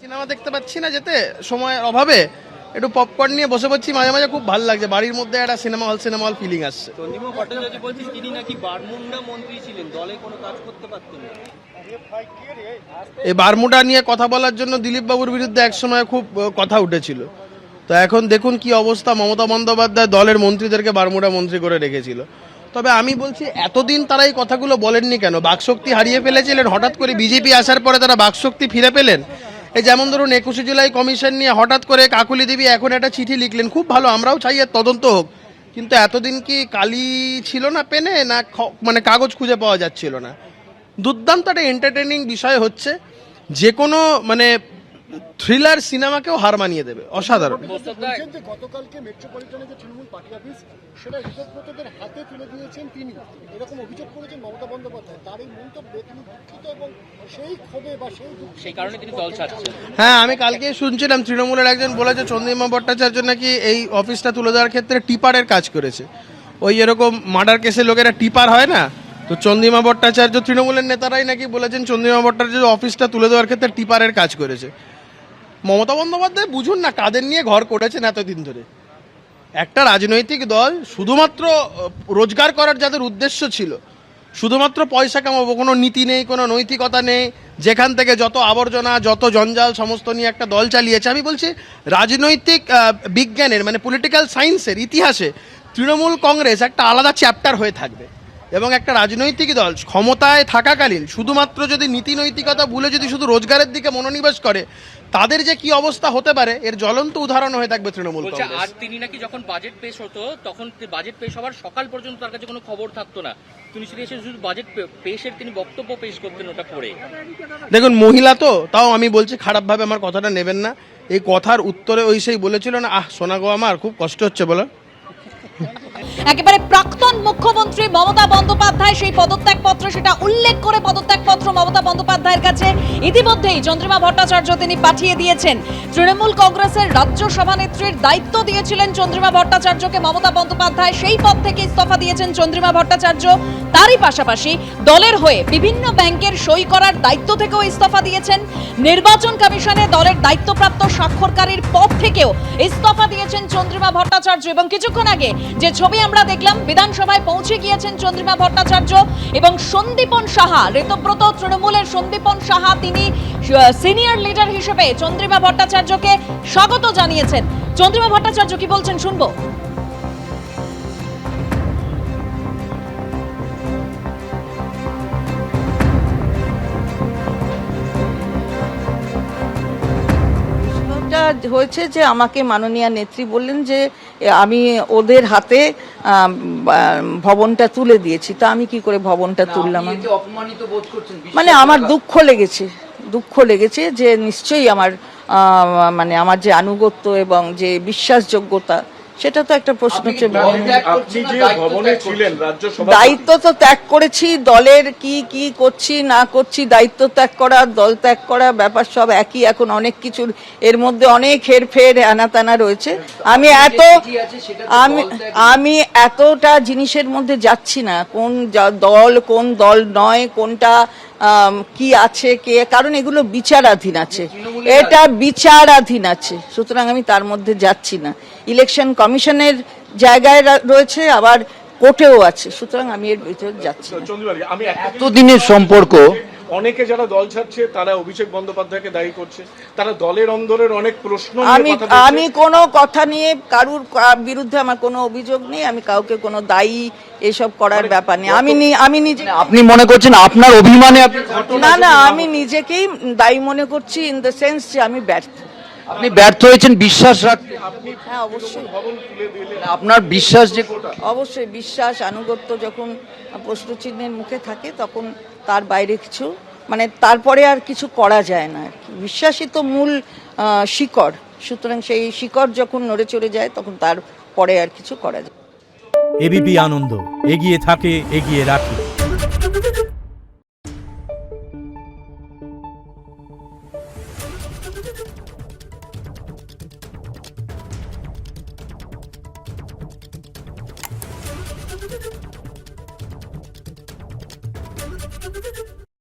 Cinema দেখতে পাচ্ছি না যেতে সময়ের অভাবে, একটু পপকর্ন নিয়ে বসে পড়ছি, মাঝে মাঝে খুব ভালো লাগছে, বাড়ির মধ্যে একটা সিনেমা হল ফিলিং আসছে। চন্দ্রিমা ভট্টাচার্য বলছেন তিনি নাকি বারমুন্ডা মন্ত্রী ছিলেন, দলে কোনো কাজ করতে পারতেন না। এই বারমুডা নিয়ে কথা বলার জন্য দিলীপ বাবুর বিরুদ্ধে একসময় খুব কথা উঠেছিল, তো এখন দেখুন কি অবস্থা। মমতা বন্দ্যোপাধ্যায় দলের মন্ত্রীদেরকে বারমুডা মন্ত্রী করে রেখেছিল। তবে আমি বলছি এতদিন তারা এই কথাগুলো বলেননি কেন? বাকশক্তি হারিয়ে ফেলেছিলেন, হঠাৎ করে বিজেপি আসার পরে তারা বাকশক্তি ফিরে পেলেন। এই যেমন ধরুন 21শে জুলাই কমিশন নিয়ে হঠাৎ করে কাকুলি দেবী এখন একটা চিঠি লিখলেন, খুব ভালো, আমরাও চাই এর তদন্ত হোক, কিন্তু এতদিন কি কালি ছিল না পেনে, না মানে কাগজ খুঁজে পাওয়া যাচ্ছিল না? দুর্দান্ত একটা এন্টারটেনিং বিষয় হচ্ছে, যে কোনো মানে থ্রিলার সিনেমাকেও হার মানিয়ে দেবে, অসাধারণ। গতকালকে মেট্রোপলিটনে যে তৃণমূল পার্টি অফিস সেটা রিপোর্টারদের হাতে তুলে দিয়েছেন তিনি, এরকম অভিযোগ করেছেন মমতা বন্দ্যোপাধ্যায়। তার এই মন্তব্যে তিনি দুঃখিত এবং সেই ক্ষোভে বা সেই কারণে তিনি দল ছাড়ছেন। হ্যাঁ, আমি কালকে শুনছিলাম তৃণমূলের একজন বলেছে চন্দ্রিমা ভট্টাচার্য নাকি এই অফিসটা তুলে দেওয়ার ক্ষেত্রে টিপারের কাজ করেছে। ওই এরকম মার্ডার কেসে লোকেরা টিপার হয় না, তো চন্দ্রিমা ভট্টাচার্য, তৃণমূলের নেতারাই নাকি বলেছেন চন্দ্রিমা ভট্টাচার্য অফিসটা তুলে দেওয়ার ক্ষেত্রে টিপারের কাজ করেছে। মমতা বন্দ্যোপাধ্যায় বুঝুন না কাদের নিয়ে ঘর করেছেন এতদিন ধরে। একটা রাজনৈতিক দল শুধুমাত্র রোজগার করার যাদের উদ্দেশ্য ছিল, শুধুমাত্র পয়সা কামাবো, কোনো নীতি নেই, কোনো নৈতিকতা নেই, যেখান থেকে যত আবর্জনা যত জঞ্জাল সমস্ত নিয়ে একটা দল চালিয়েছে। আমি বলছি রাজনৈতিক বিজ্ঞানের মানে পলিটিক্যাল সায়েন্সের ইতিহাসে তৃণমূল কংগ্রেস একটা আলাদা চ্যাপ্টার হয়ে থাকবে, এবং একটা রাজনৈতিক দল ক্ষমতায় থাকাকালীন শুধুমাত্র যদি নীতি নৈতিকতা ভুলে যদি শুধু রোজগারের দিকে মনোনিবেশ করে, তাদের যে কি অবস্থা হতে পারে এর জ্বলন্ত উদাহরণ হয়ে থাকবে তৃণমূল কংগ্রেস। আর তিনি নাকি যখন বাজেট পেশ হতো তখন বাজেট পেশ হওয়ার সকাল পর্যন্ত তার কাছে কোনো খবর থাকতো না, তিনি এসে শুধু বাজেট পেশের তিনি বক্তব্য পেশ করতেন ওটা পড়ে। দেখুন মহিলা তো, তাও আমি বলছি খারাপভাবে আমার কথাটা নেবেন না, এই কথার উত্তরে ওই সেই বলেছিল না, শোনা গো আমার খুব কষ্ট হচ্ছে বলো। একেবারে প্রাক্তন মুখ্যমন্ত্রী মমতা বন্দ্যোপাধ্যায় সেই পদত্যাগপত্র, সেটা উল্লেখ করে পদত্যাগপত্র মমতা বন্দ্যোপাধ্যায়ের কাছে ইতিমধ্যেই চন্দ্রিমা ভট্টাচার্য তিনি পাঠিয়ে দিয়েছেন। তৃণমূল কংগ্রেসের রাজ্য সভানেত্রীর দায়িত্ব দিয়েছিলেন চন্দ্রিমা ভট্টাচার্যকে মমতা বন্দ্যোপাধ্যায়, সেই পদ থেকে ইস্তফা দিয়েছেন চন্দ্রিমা ভট্টাচার্য। তারই পাশাপাশি দলের হয়ে বিভিন্ন ব্যাংকের সই করার দায়িত্ব থেকেও ইস্তফা দিয়েছেন। নির্বাচন কমিশনে দলের দায়িত্বপ্রাপ্ত স্বাক্ষরকারীর পদ থেকেও ইস্তফা দিয়েছেন চন্দ্রিমা ভট্টাচার্য। এবং কিছুক্ষণ আগে যে ছবি আমরা দেখলাম, বিধানসভায় পৌঁছে গিয়েছেন চন্দ্রিমা ভট্টাচার্য এবং সন্দীপন সাহা, ঋতব্রত তৃণমূলের সন্দীপন সাহা, তিনি সিনিয়র লিডার হিসেবে চন্দ্রিমা ভট্টাচার্যকে স্বাগত জানিয়েছেন। চন্দ্রিমা ভট্টাচার্য কি বলছেন শুনবো। হয়েছে যে আমাকে মাননীয় নেত্রী বললেন যে আমি ওদের হাতে ভবনটা তুলে দিয়েছি, তা আমি কি করে ভবনটা তুললাম? মানে আমার দুঃখ লেগেছে যে নিশ্চয়ই আমার মানে আমার যে আনুগত্য এবং যে বিশ্বাসযোগ্যতা সেটা তো একটা প্রশ্ন। দায়িত্ব তো ত্যাগ করেছি, দলের কি কি করছি না করছি, দায়িত্ব ত্যাগ করা দল ত্যাগ করা ব্যাপার সব একই। এখন অনেক কিছুর এর মধ্যে অনেক হেরফের আনাতানা রয়েছে। আমি এতটা জিনিসের মধ্যে যাচ্ছি না, কোন দল নয়, কোনটা কি আছে কে, কারণ এগুলো বিচারাধীন আছে, এটা বিচারাধীন আছে, সুতরাং আমি তার মধ্যে যাচ্ছি না। ইলেকশন কমিশনের জায়গায় রয়েছে, আবার কোর্টেও আছে, সুতরাং আমি এর ভিতরে যাচ্ছি না। এতদিনের সম্পর্ক, অনেকে যারা দল ছাড়ছে তারা অভিষেক বন্দ্যোপাধ্যায়কে দায়ী করছে, তারা দলের অন্দরের অনেক প্রশ্ন। আমি কোনো কথা নিয়ে কারুর বিরুদ্ধে আমার কোনো অভিযোগ নেই, আমি কাউকে কোনো দায়ী এসব করার ব্যাপার নেই। আমি নিজে, আপনি মনে করছেন আপনার অভিমানে? না, আমি নিজেকেই দায়ী মনে করছি, ইন দ্য সেন্স যে আমি ব্যর্থ। আপনি ব্যর্থ হয়েছেন বিশ্বাস রাখতে? হ্যাঁ, অবশ্যই। আপনার বিশ্বাস যে অবশ্যই বিশ্বাস আনুগত্য যখন প্রশ্নচিহ্নের মুখে থাকে তখন তার বাইরে কিছু মানে তারপরে আর কিছু করা যায় না। বিশ্বাসই তো মূল শিকড়, সুতরাং সেই শিকড় যখন নড়ে চড়ে যায় তখন তার পরে আর কিছু করা যায়। এবিপি আনন্দ এগিয়ে থাকে, এগিয়ে রাখে।